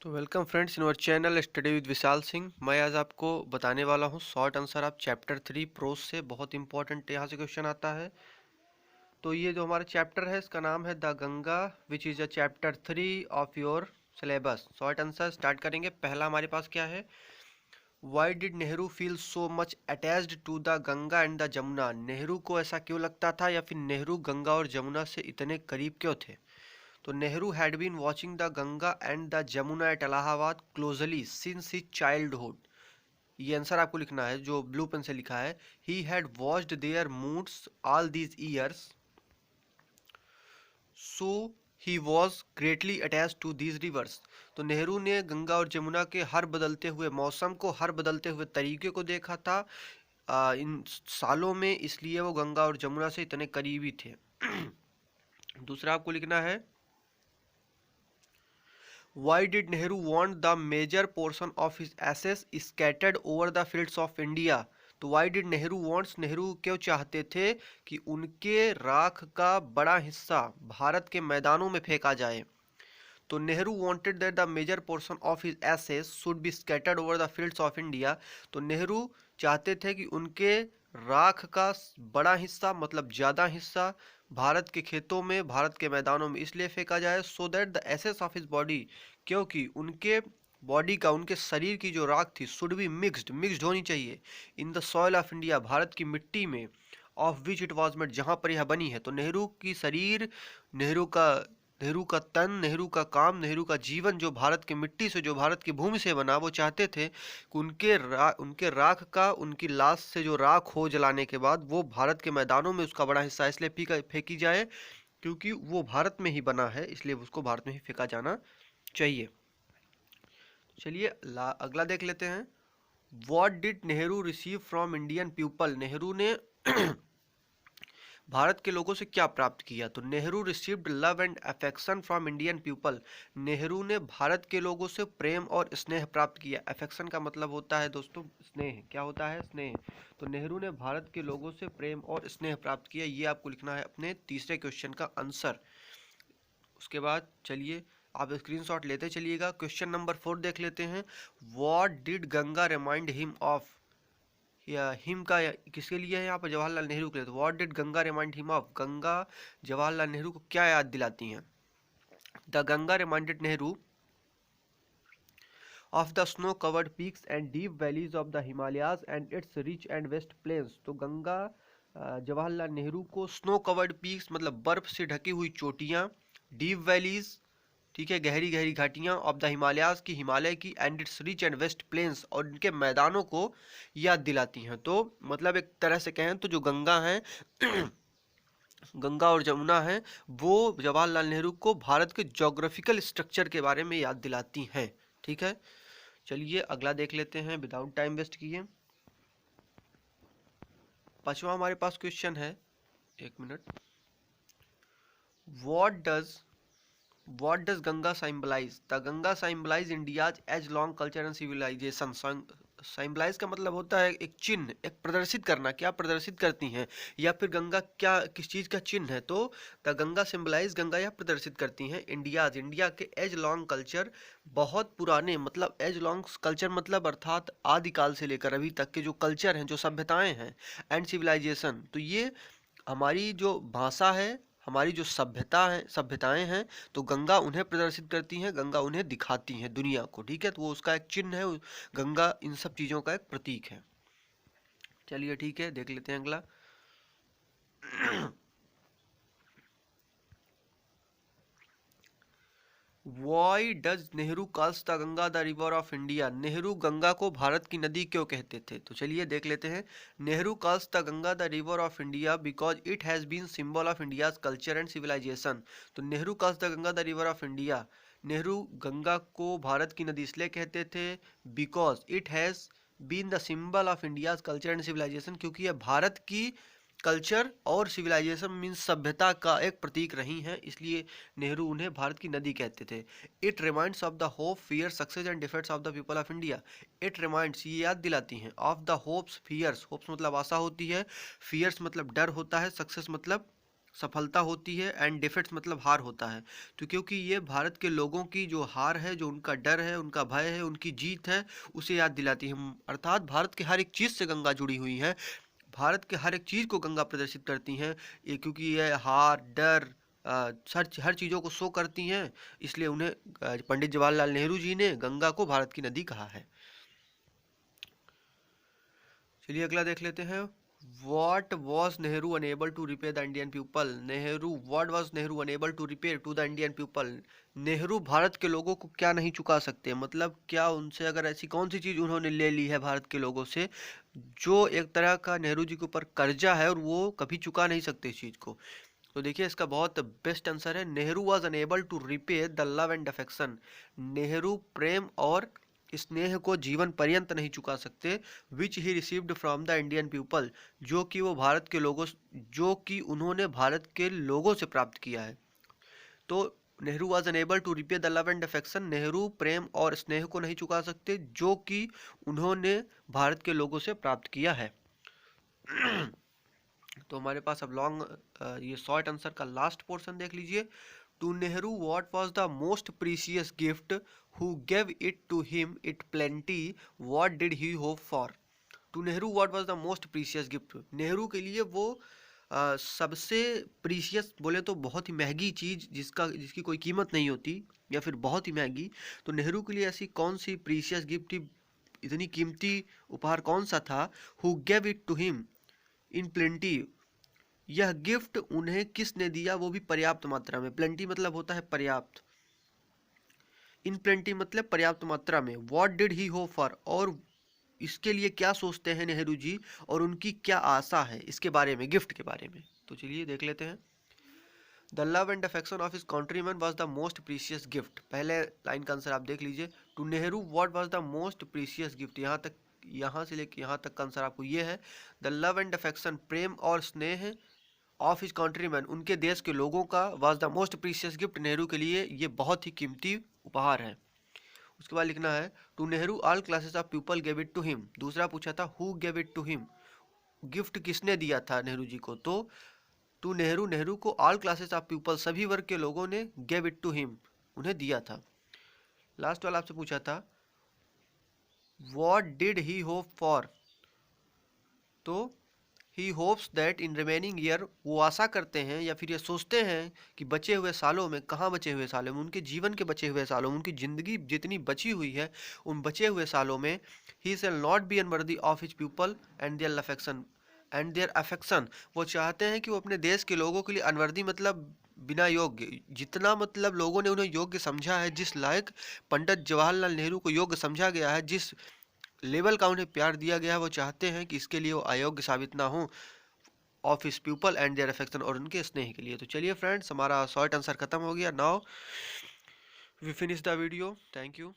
तो welcome friends in our channel study with Vishal Singh. मैं आज आपको बताने वाला हूँ short answer of chapter 3 prose से। बहुत इंपॉर्टेंट यहाँ से क्वेश्चन आता है। तो ये जो हमारा चैप्टर है इसका नाम है the Ganga which is a chapter 3 of your syllabus. Short answer start करेंगे। पहला हमारे पास क्या है, why did Nehru feel so much attached to the Ganga and the Jamuna. Nehru को ऐसा क्यों लगता था, या फिर नेहरू गंगा और जमुना से इतने करीब क्यों थे। तो Nehru had been watching the Ganga and the Jamuna at Allahabad closely since his childhood. ये आंसर आपको लिखना है जो ब्लू पेन से लिखा है। He had watched their moods all these years, so he was greatly attached to these rivers. तो नेहरू ने गंगा और जमुना के हर बदलते हुए मौसम को, हर बदलते हुए तरीके को देखा था इन सालों में, इसलिए वो गंगा और जमुना से इतने करीबी थे। दूसरा आपको लिखना है, Why did Nehru want the major portion of his assets scattered over the fields of India? तो why did Nehru wants, Nehru क्यों चाहते थे कि उनके राख का बड़ा हिस्सा भारत के मैदानों में फेंका जाए। तो Nehru wanted that the major portion of his assets should be scattered over the fields of India. तो नेहरू चाहते थे कि उनके राख का बड़ा हिस्सा, मतलब ज़्यादा हिस्सा भारत के खेतों में, भारत के मैदानों में इसलिए फेंका जाए, so that the assets of his body, क्योंकि उनके बॉडी का, उनके शरीर की जो राख थी, शुड बी मिक्स्ड होनी चाहिए in the soil of India, Bharat की मिट्टी में, of which it was made, जहाँ पर यह बनी है। तो नेहरू की शरीर, नेहरू का तन, नेहरू का काम, नेहरू का जीवन जो भारत की मिट्टी से, जो भारत की भूमि से बना, वो चाहते थे कि उनके राख का, उनकी लाश से जो राख हो जलाने के बाद, वो भारत के मैदानों में उसका बड़ा हिस्सा इसलिए फेंकी जाए क्योंकि वो भारत में ही बना है, इसलिए उसको भारत में ही फेंका जाना चाहिए। चलिए अगला देख लेते हैं। What did Nehru receive from Indian people. Nehru ने भारत के लोगों से क्या प्राप्त किया। तो Nehru received love and affection from Indian people. Nehru ने भारत के लोगों से प्रेम और स्नेह प्राप्त किया। अफेक्शन का मतलब होता है दोस्तों स्नेह। क्या होता है? स्नेह। तो नेहरू ने भारत के लोगों से प्रेम और स्नेह प्राप्त किया। ये आपको लिखना है अपने तीसरे क्वेश्चन का आंसर। उसके बाद चलिए आप स्क्रीनशॉट लेते चलिएगा। क्वेश्चन नंबर 4 देख लेते हैं। What did Ganga remind him of. या हिम का किसके लिए है यहाँ पर? जवाहरलाल नेहरू के लिए। तो what did Ganga remind him of. Ganga Jawaharlal Nehru को क्या याद दिलाती हैं? The Ganga reminded Nehru of the snow covered peaks and deep valleys of the Himalayas and its rich and vast plains. तो गंगा जवाहरलाल नेहरू को स्नो कवर्ड पीक्स मतलब बर्फ से ढकी हुई चोटियाँ, डीप वैलीज, ठीक है, गहरी गहरी घाटियाँ, ऑफ द हिमालयाज की, हिमालय की, and its rich and vast plains, और इनके मैदानों को याद दिलाती हैं। तो मतलब एक तरह से कहें तो जो गंगा है गंगा और जमुना है, वो जवाहरलाल नेहरू को भारत के ज्योग्राफिकल स्ट्रक्चर के बारे में याद दिलाती हैं। ठीक है, चलिए अगला देख लेते हैं विदाउट टाइम वेस्ट किए। पांचवा हमारे पास क्वेश्चन है, एक minute. What does Ganga symbolize? The Ganga symbolize India's age-long culture and civilization. Symbolize का मतलब होता है एक चिन्ह, एक प्रदर्शित करना। क्या प्रदर्शित करती हैं, या फिर गंगा क्या किस चीज़ का चिन्ह है? तो द गंगा सिम्बलाइज, गंगा यह प्रदर्शित करती हैं इंडिया के एज लॉन्ग कल्चर, बहुत पुराने, मतलब एज लॉन्ग कल्चर मतलब अर्थात आदिकाल से लेकर अभी तक के जो कल्चर हैं, जो सभ्यताएं हैं, एंड सिविलाइजेशन। तो ये हमारी जो भाषा है, हमारी जो सभ्यताएं हैं, तो गंगा उन्हें प्रदर्शित करती हैं, गंगा उन्हें दिखाती हैं दुनिया को। ठीक है, तो वो उसका एक चिन्ह है, गंगा इन सब चीज़ों का एक प्रतीक है। चलिए ठीक है, देख लेते हैं अगला। Why does Nehru calls the Ganga the river of India. Nehru Ganga को भारत की नदी क्यों कहते थे? तो चलिए देख लेते हैं। Nehru calls the Ganga the river of India because it has been symbol of India's culture and civilization. तो Nehru calls the Ganga the river of India, Nehru Ganga को भारत की नदी इसलिए कहते थे because it has been the symbol of India's culture and civilization, क्योंकि यह भारत की कल्चर और सिविलाइजेशन मीन्स सभ्यता का एक प्रतीक रही हैं, इसलिए नेहरू उन्हें भारत की नदी कहते थे। It reminds of the hope, fear, success and defects of the people of India. It reminds, ये याद दिलाती हैं, of the hopes, fears, hopes मतलब आशा होती है, फियर्स मतलब डर होता है, सक्सेस मतलब सफलता होती है, एंड डिफीट्स मतलब हार होता है। तो क्योंकि ये भारत के लोगों की जो हार है, जो उनका डर है, उनका भय है, उनकी जीत है, उसे याद दिलाती है। अर्थात भारत के हर एक चीज़ से गंगा जुड़ी हुई है, भारत के हर एक चीज़ को गंगा प्रदर्शित करती हैं। ये क्योंकि ये हार, डर, हर चीज़ों को शो करती हैं, इसलिए उन्हें पंडित जवाहरलाल नेहरू जी ने गंगा को भारत की नदी कहा है। चलिए अगला देख लेते हैं। What was Nehru unable to repay the Indian people? What was Nehru unable to repay to the Indian people? Nehru Bharat के लोगों को क्या नहीं चुका सकते, मतलब क्या उनसे अगर ऐसी कौन सी चीज़ उन्होंने ले ली है भारत के लोगों से, जो एक तरह का नेहरू जी के ऊपर कर्जा है और वो कभी चुका नहीं सकते इस चीज़ को। तो देखिए इसका बहुत बेस्ट आंसर है, Nehru was unable to repay the love and affection. Nehru प्रेम और स्नेह को जीवन पर्यंत नहीं चुका सकते, which he received from the Indian people, जो कि वो भारत के लोगों, जो कि उन्होंने भारत के लोगों से प्राप्त किया है। तो Nehru was unable to repay the love and affection, Nehru प्रेम और स्नेह को नहीं चुका सकते जो कि उन्होंने भारत के लोगों से प्राप्त किया है। तो हमारे पास अब लॉन्ग ये शॉर्ट आंसर का लास्ट पोर्शन देख लीजिए। To Nehru what was the most precious gift, who gave it to him it plenty, what did he hope for. To Nehru what was the most precious gift, Nehru के लिए वो सबसे precious बोले तो बहुत ही महंगी चीज़, जिसकी कोई कीमत नहीं होती, या फिर बहुत ही महंगी। तो नेहरू के लिए ऐसी कौन सी प्रीशियस गिफ्ट थी, इतनी कीमती उपहार कौन सा था। Who gave it to him in plenty, यह गिफ्ट उन्हें किसने दिया, वो भी पर्याप्त मात्रा में। प्लेंटी मतलब होता है पर्याप्त, इन प्लेंटी मतलब पर्याप्त मात्रा में। What did he hope for, और इसके लिए क्या सोचते हैं नेहरू जी, और उनकी क्या आशा है इसके बारे में, गिफ्ट के बारे में। तो चलिए देख लेते हैं। The love and affection of his countryman was the most precious gift, पहले लाइन का आंसर आप देख लीजिए। To Nehru what was the most precious gift, यहाँ से लेकर यहाँ तक का आंसर आपको ये है। द लव एंड अफेक्शन प्रेम और स्नेह ऑफ हिज कंट्रीमैन, उनके देश के लोगों का, was the most precious gift, Nehru के लिए ये बहुत ही कीमती उपहार है। उसके बाद लिखना है to Nehru all classes of people gave it to him. दूसरा पूछा था who gave it to him, gift किसने दिया था नेहरू जी को, तो टू नेहरू, नेहरू को ऑल क्लासेस ऑफ पीपल, सभी वर्ग के लोगों ने गेव इट टू हिम, उन्हें दिया था। लास्ट वाला आपसे पूछा था what did he hope for, तो he hopes that in remaining year, वो आशा करते हैं या फिर ये सोचते हैं कि बचे हुए सालों में, कहाँ बचे हुए सालों में, उनके जीवन के बचे हुए सालों में, उनकी ज़िंदगी जितनी बची हुई है उन बचे हुए सालों में, he shall not be unworthy of his people and their affection, वो चाहते हैं कि वो अपने देश के लोगों के लिए अनवर्दी मतलब बिना योग्य, जितना मतलब लोगों ने उन्हें योग्य समझा है, जिस लायक पंडित जवाहरलाल नेहरू को योग्य समझा गया है, जिस लेवल का उन्हें प्यार दिया गया है, वो चाहते हैं कि इसके लिए वो अयोग्य साबित ना हो of his people and their affection, और उनके स्नेह के लिए। तो चलिए फ्रेंड्स, हमारा शॉर्ट आंसर खत्म हो गया। Now we finish the video, thank you.